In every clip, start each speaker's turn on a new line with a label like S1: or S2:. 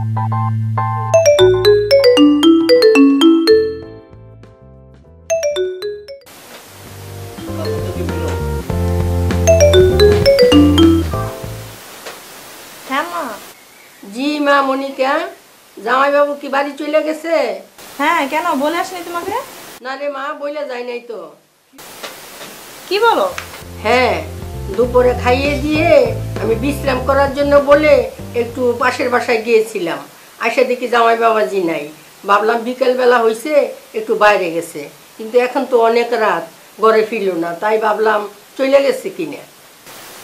S1: জি মা মনিকা, জামাই বাবু কি বাড়ি চলে গেছে?
S2: হ্যাঁ, কেন বলে আসনি তোমাকে?
S1: না রে মা, বলে যায় নাই তো।
S2: কি বলো?
S1: হ্যাঁ, দুপুরে খাইয়ে দিয়ে আমি বিশ্রাম করার জন্য বলে একটু পাশের বাসায় গিয়েছিলাম। আসে দেখি জামাই বাবাজি নাই। ভাবলাম বিকেলবেলা হয়েছে একটু বাইরে গেছে, কিন্তু এখন তো অনেক রাত, ঘরে ফিরল না, তাই ভাবলাম চলে গেছে কিনা।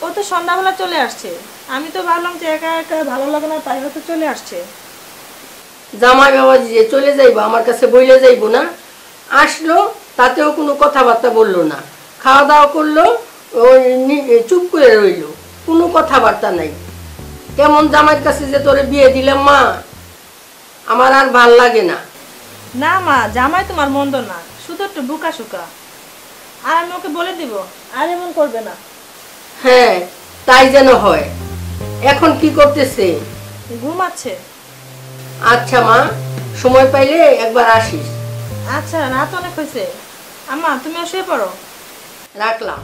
S2: ও তো সন্ধ্যাবেলা চলে আসছে, আমি তো ভাবলাম যে একা একা ভালো লাগে না, তাই হয়তো চলে আসছে।
S1: জামাই বাবাজি যে চলে যাইবো আমার কাছে বইলে যাইবো না, আসলো তাতেও কোনো কথাবার্তা বললো না, খাওয়া দাওয়া করলো, ওই চুপ করে রইল, কোনো কথাবার্তা নাই। কেমন জামাইয়ের কাছে যে তোরে বিয়ে দিলাম মা, আমার আর ভাল লাগে না।
S2: না মা, জামাই তোমার মন্দ না, শুধু একটু বুকা শুকা, আর আমি ওকে বলে দিব আর এমন করবে না।
S1: হ্যাঁ, তাই যেন হয়। এখন কি করতেছে?
S2: ঘুমাচ্ছে।
S1: আচ্ছা মা, সময় পাইলে একবার আসিস।
S2: আচ্ছা, রাত অনেক হয়েছে, আম্মা তুমিও শুয়ে পড়ো।
S1: রাখলাম।